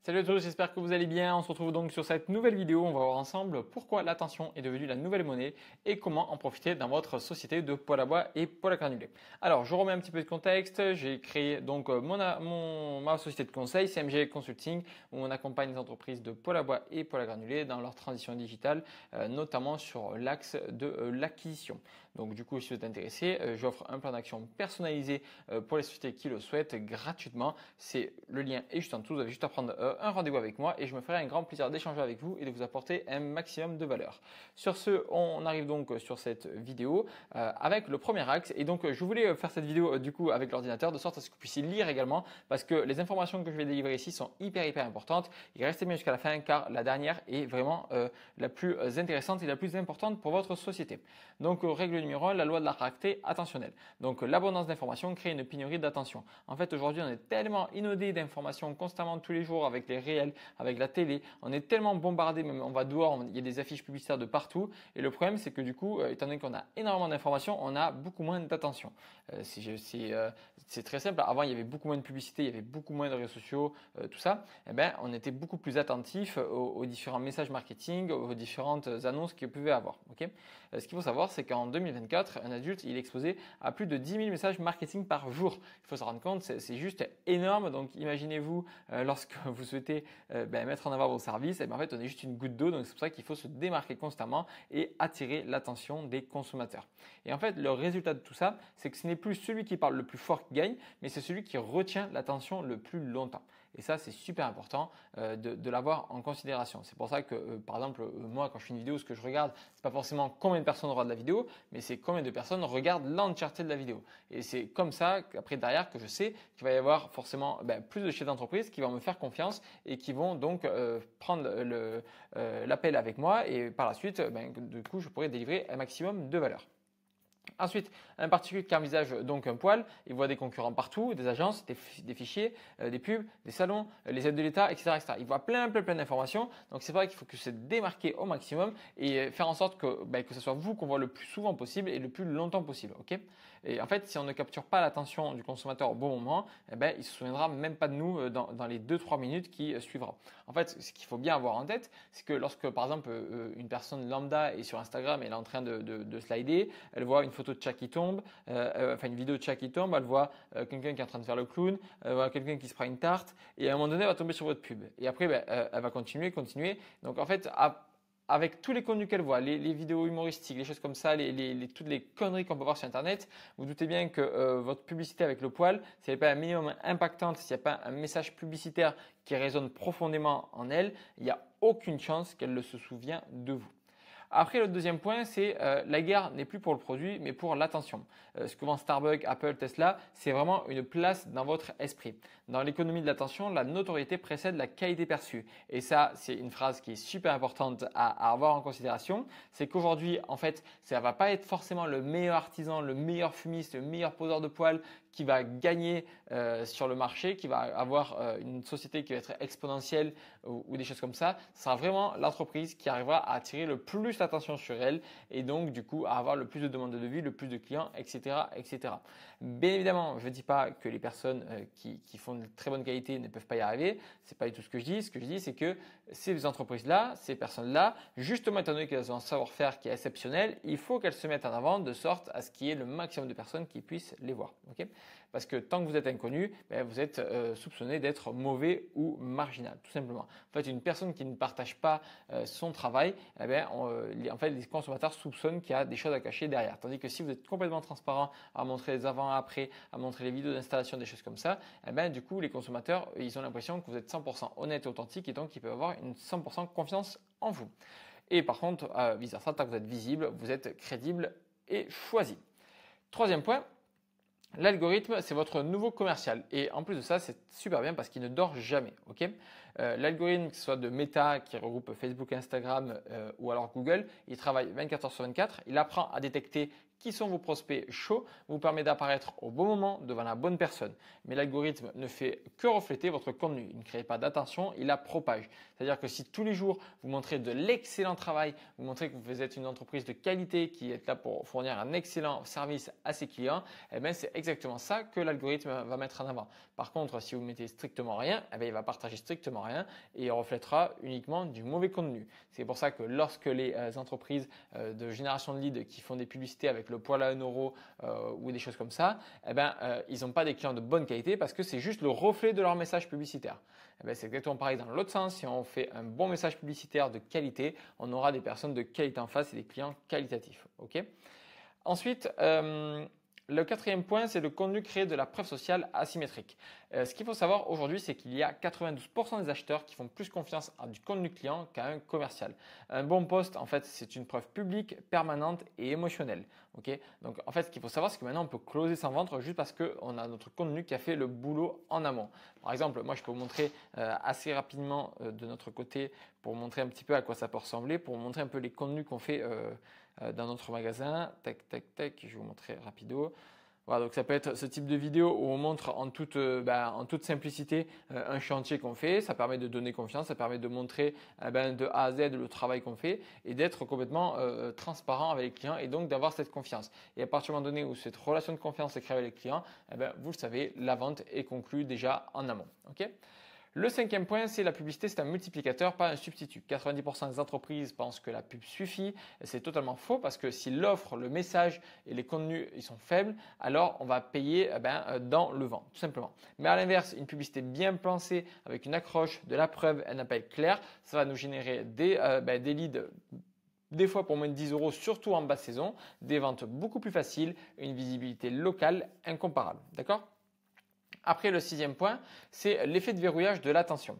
Salut à tous, j'espère que vous allez bien. On se retrouve donc sur cette nouvelle vidéo. On va voir ensemble pourquoi l'attention est devenue la nouvelle monnaie et comment en profiter dans votre société de poêle à bois et poêle à granulés. Alors, je remets un petit peu de contexte. J'ai créé donc ma société de conseil, CMG Consulting, où on accompagne les entreprises de poêle à bois et poêle à granulés dans leur transition digitale, notamment sur l'axe de l'acquisition. Donc, du coup, si vous êtes intéressé, j'offre un plan d'action personnalisé pour les sociétés qui le souhaitent gratuitement. Le lien est juste en dessous. Vous avez juste à prendre un rendez-vous avec moi et je me ferai un grand plaisir d'échanger avec vous et de vous apporter un maximum de valeur. Sur ce, on arrive donc sur cette vidéo avec le premier axe. Et donc, je voulais faire cette vidéo du coup avec l'ordinateur de sorte à ce que vous puissiez lire également parce que les informations que je vais délivrer ici sont hyper importantes. Et restez bien jusqu'à la fin car la dernière est vraiment la plus intéressante et la plus importante pour votre société. Donc, règle numéro 1, la loi de la rareté attentionnelle. Donc, l'abondance d'informations crée une pénurie d'attention. En fait, aujourd'hui, on est tellement inondé d'informations constamment tous les jours avec les réels, avec la télé. On est tellement bombardé, même on va dehors, il y a des affiches publicitaires de partout. Et le problème, c'est que du coup, étant donné qu'on a énormément d'informations, on a beaucoup moins d'attention. C'est très simple. Avant, il y avait beaucoup moins de publicité, il y avait beaucoup moins de réseaux sociaux, tout ça. Eh ben, on était beaucoup plus attentif aux différents messages marketing, aux différentes annonces qu'il pouvait avoir. Okay, ce qu'il faut savoir, c'est qu'en 2024, un adulte, il est exposé à plus de 10 000 messages marketing par jour. Il faut se rendre compte, c'est juste énorme. Donc, imaginez-vous, lorsque vous souhaitez mettre en avant vos services, en fait, on est juste une goutte d'eau. Donc, c'est pour ça qu'il faut se démarquer constamment et attirer l'attention des consommateurs. Et en fait, le résultat de tout ça, c'est que ce n'est plus celui qui parle le plus fort qui gagne, mais c'est celui qui retient l'attention le plus longtemps. Et ça, c'est super important de l'avoir en considération. C'est pour ça que, par exemple, moi, quand je fais une vidéo, ce que je regarde, c'est pas forcément combien de personnes regardent la vidéo, mais c'est combien de personnes regardent l'entièreté de la vidéo. Et c'est comme ça qu'après derrière que je sais qu'il va y avoir forcément plus de chefs d'entreprise qui vont me faire confiance et qui vont donc prendre l'appel avec moi et par la suite, du coup, je pourrai délivrer un maximum de valeur. Ensuite, un particulier qui envisage donc un poêle, il voit des concurrents partout, des agences, des fichiers, des pubs, des salons, les aides de l'État, etc. Il voit plein d'informations. Donc c'est vrai qu'il faut que se démarquer au maximum et faire en sorte que ce soit vous qu'on voit le plus souvent possible et le plus longtemps possible. Okay, et en fait, si on ne capture pas l'attention du consommateur au bon moment, il se souviendra même pas de nous dans les 2-3 minutes qui suivront. En fait, ce qu'il faut bien avoir en tête, c'est que lorsque par exemple une personne lambda est sur Instagram et elle est en train de slider, elle voit une photo de chat qui tombe, une vidéo de chat qui tombe, elle voit quelqu'un qui est en train de faire le clown, elle voit quelqu'un qui se prend une tarte et à un moment donné elle va tomber sur votre pub. Et après elle va continuer. Donc en fait avec tous les contenus qu'elle voit, les vidéos humoristiques, les choses comme ça, toutes les conneries qu'on peut voir sur Internet, vous doutez bien que votre publicité avec le poil, si elle n'est pas un minimum impactante, s'il n'y a pas un message publicitaire qui résonne profondément en elle, il n'y a aucune chance qu'elle ne se souvienne de vous. Après, le deuxième point, c'est la guerre n'est plus pour le produit, mais pour l'attention. Ce que vend Starbucks, Apple, Tesla, c'est vraiment une place dans votre esprit. Dans l'économie de l'attention, la notoriété précède la qualité perçue. Et ça, c'est une phrase qui est super importante à avoir en considération. C'est qu'aujourd'hui, en fait, ça va pas être forcément le meilleur artisan, le meilleur fumiste, le meilleur poseur de poils qui va gagner sur le marché, qui va avoir une société qui va être exponentielle ou des choses comme ça. Ce sera vraiment l'entreprise qui arrivera à attirer le plus l'attention sur elle et donc du coup à avoir le plus de demandes de devis, le plus de clients, etc. Bien évidemment, je ne dis pas que les personnes qui font de très bonne qualité ne peuvent pas y arriver. C'est pas du tout ce que je dis. Ce que je dis, c'est que ces entreprises-là, ces personnes-là, justement étant donné qu'elles ont un savoir-faire qui est exceptionnel, il faut qu'elles se mettent en avant de sorte à ce qu'il y ait le maximum de personnes qui puissent les voir. Okay, parce que tant que vous êtes inconnu, vous êtes soupçonné d'être mauvais ou marginal, tout simplement. En fait, une personne qui ne partage pas son travail, en fait, les consommateurs soupçonnent qu'il y a des choses à cacher derrière. Tandis que si vous êtes complètement transparent à montrer les avant-après, à montrer les vidéos d'installation, des choses comme ça, du coup, les consommateurs, ils ont l'impression que vous êtes 100% honnête et authentique et donc ils peuvent avoir une 100% confiance en vous. Et par contre, vice-versa, tant que vous êtes visible, vous êtes crédible et choisi. Troisième point. L'algorithme, c'est votre nouveau commercial. Et en plus de ça, c'est super bien parce qu'il ne dort jamais. Okay, l'algorithme, que ce soit de Meta, qui regroupe Facebook, Instagram ou alors Google, il travaille 24 heures sur 24. Il apprend à détecter qui sont vos prospects chauds, vous permet d'apparaître au bon moment devant la bonne personne. Mais l'algorithme ne fait que refléter votre contenu. Il ne crée pas d'attention, il la propage. C'est-à-dire que si tous les jours vous montrez de l'excellent travail, vous montrez que vous êtes une entreprise de qualité qui est là pour fournir un excellent service à ses clients, eh bien c'est exactement ça que l'algorithme va mettre en avant. Par contre, si vous mettez strictement rien, eh bien il va partager strictement rien et il reflètera uniquement du mauvais contenu. C'est pour ça que lorsque les entreprises de génération de leads qui font des publicités avec le poil à 1 € ou des choses comme ça, eh ben, ils n'ont pas des clients de bonne qualité parce que c'est juste le reflet de leur message publicitaire. Eh ben, c'est exactement pareil dans l'autre sens. Si on fait un bon message publicitaire de qualité, on aura des personnes de qualité en face et des clients qualitatifs. Okay. Ensuite, le quatrième point, c'est le contenu créé de la preuve sociale asymétrique. Ce qu'il faut savoir aujourd'hui, c'est qu'il y a 92% des acheteurs qui font plus confiance à du contenu client qu'à un commercial. Un bon post, en fait, c'est une preuve publique, permanente et émotionnelle. Okay. Donc, en fait, ce qu'il faut savoir, c'est que maintenant, on peut closer sans vendre juste parce qu'on a notre contenu qui a fait le boulot en amont. Par exemple, moi, je peux vous montrer assez rapidement de notre côté pour vous montrer un petit peu à quoi ça peut ressembler, pour vous montrer un peu les contenus qu'on fait dans notre magasin. Tac, tac, tac, je vais vous montrer rapido. Voilà, donc ça peut être ce type de vidéo où on montre en toute simplicité un chantier qu'on fait. Ça permet de donner confiance, ça permet de montrer de A à Z le travail qu'on fait et d'être complètement transparent avec les clients et donc d'avoir cette confiance. Et à partir du moment donné où cette relation de confiance est créée avec les clients, vous le savez, la vente est conclue déjà en amont. Okay. Le cinquième point, c'est la publicité, c'est un multiplicateur, pas un substitut. 90% des entreprises pensent que la pub suffit. C'est totalement faux parce que si l'offre, le message et les contenus ils sont faibles, alors on va payer dans le vent, tout simplement. Mais à l'inverse, une publicité bien pensée avec une accroche, de la preuve, un appel clair, ça va nous générer des leads des fois pour moins de 10 €, surtout en basse saison, des ventes beaucoup plus faciles, une visibilité locale incomparable. D'accord ? Après, le sixième point, c'est l'effet de verrouillage de l'attention.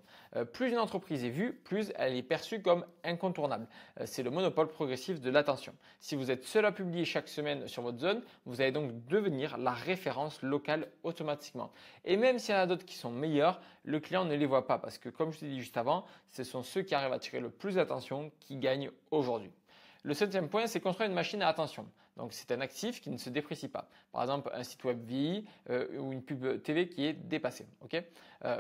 Plus une entreprise est vue, plus elle est perçue comme incontournable. C'est le monopole progressif de l'attention. Si vous êtes seul à publier chaque semaine sur votre zone, vous allez donc devenir la référence locale automatiquement. Et même s'il y en a d'autres qui sont meilleurs, le client ne les voit pas parce que, comme je l'ai dit juste avant, ce sont ceux qui arrivent à tirer le plus d'attention qui gagnent aujourd'hui. Le septième point, c'est construire une machine à attention. Donc, c'est un actif qui ne se déprécie pas. Par exemple, un site web VI ou une pub TV qui est dépassée. Okay.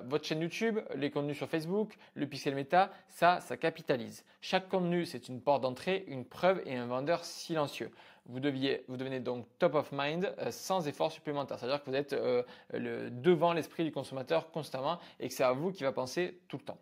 Votre chaîne YouTube, les contenus sur Facebook, le pixel méta, ça capitalise. Chaque contenu, c'est une porte d'entrée, une preuve et un vendeur silencieux. Vous devenez donc top of mind sans effort supplémentaire. C'est-à-dire que vous êtes devant l'esprit du consommateur constamment et que c'est à vous qui va penser tout le temps.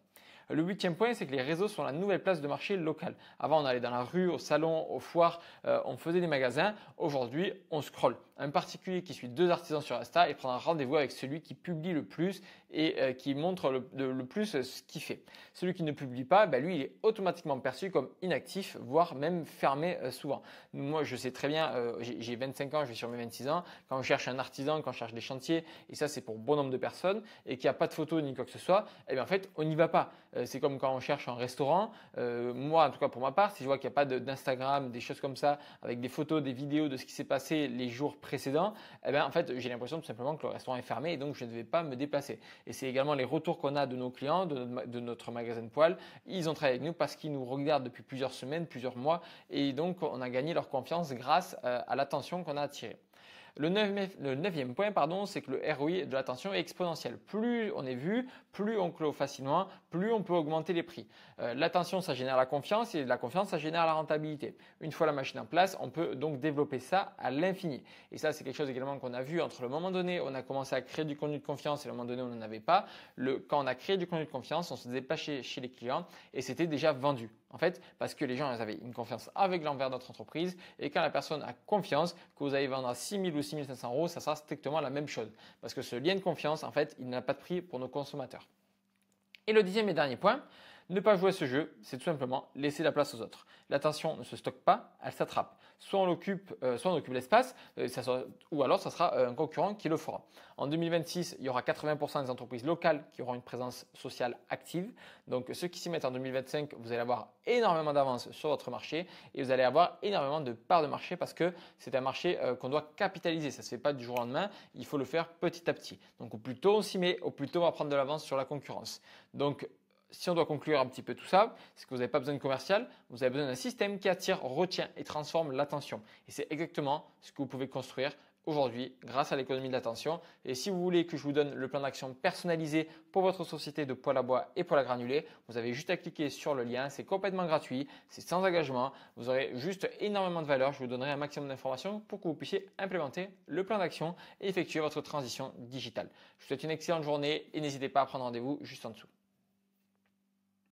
Le huitième point, c'est que les réseaux sont la nouvelle place de marché locale. Avant, on allait dans la rue, au salon, aux foires, on faisait des magasins. Aujourd'hui, on scrolle. Un particulier qui suit 2 artisans sur Insta, il prendra rendez-vous avec celui qui publie le plus et qui montre le plus ce qu'il fait. Celui qui ne publie pas, lui, il est automatiquement perçu comme inactif, voire même fermé souvent. Moi, je sais très bien, j'ai 25 ans, je vais sur mes 26 ans. Quand on cherche un artisan, quand on cherche des chantiers, et ça, c'est pour bon nombre de personnes, et qu'il n'y a pas de photo ni quoi que ce soit, en fait, on n'y va pas. C'est comme quand on cherche un restaurant. Moi, en tout cas pour ma part, si je vois qu'il n'y a pas d'Instagram, des choses comme ça, avec des photos, des vidéos de ce qui s'est passé les jours précédents, en fait, j'ai l'impression tout simplement que le restaurant est fermé et donc je ne vais pas me déplacer. Et c'est également les retours qu'on a de nos clients, de notre magasin de poils. Ils ont travaillé avec nous parce qu'ils nous regardent depuis plusieurs semaines, plusieurs mois, et donc on a gagné leur confiance grâce à l'attention qu'on a attirée. Le neuvième point, c'est que le ROI de l'attention est exponentiel. Plus on est vu, plus on clôt facilement, plus on peut augmenter les prix. L'attention, ça génère la confiance et la confiance, ça génère la rentabilité. Une fois la machine en place, on peut donc développer ça à l'infini. Et ça, c'est quelque chose également qu'on a vu entre le moment donné où on a commencé à créer du contenu de confiance et le moment donné où on n'en avait pas. Quand on a créé du contenu de confiance, on se faisait pas chez les clients et c'était déjà vendu. En fait, parce que les gens avaient une confiance avec l'envers de notre entreprise et quand la personne a confiance que vous allez vendre à 6 000 ou 6 500 €, ça sera strictement la même chose. Parce que ce lien de confiance, en fait, il n'a pas de prix pour nos consommateurs. Et le dixième et dernier point, ne pas jouer à ce jeu, c'est tout simplement laisser la place aux autres. L'attention ne se stocke pas, elle s'attrape. Soit on occupe l'espace, ou alors ça sera un concurrent qui le fera. En 2026, il y aura 80% des entreprises locales qui auront une présence sociale active. Donc ceux qui s'y mettent en 2025, vous allez avoir énormément d'avance sur votre marché et vous allez avoir énormément de parts de marché parce que c'est un marché qu'on doit capitaliser. Ça ne se fait pas du jour au lendemain, il faut le faire petit à petit. Donc au plus tôt on s'y met, au plus tôt on va prendre de l'avance sur la concurrence. Donc si on doit conclure un petit peu tout ça, c'est que vous n'avez pas besoin de commercial, vous avez besoin d'un système qui attire, retient et transforme l'attention. Et c'est exactement ce que vous pouvez construire aujourd'hui grâce à l'économie de l'attention. Et si vous voulez que je vous donne le plan d'action personnalisé pour votre société de poêle à bois et poêle à granulés, vous avez juste à cliquer sur le lien. C'est complètement gratuit, c'est sans engagement. Vous aurez juste énormément de valeur. Je vous donnerai un maximum d'informations pour que vous puissiez implémenter le plan d'action et effectuer votre transition digitale. Je vous souhaite une excellente journée et n'hésitez pas à prendre rendez-vous juste en dessous.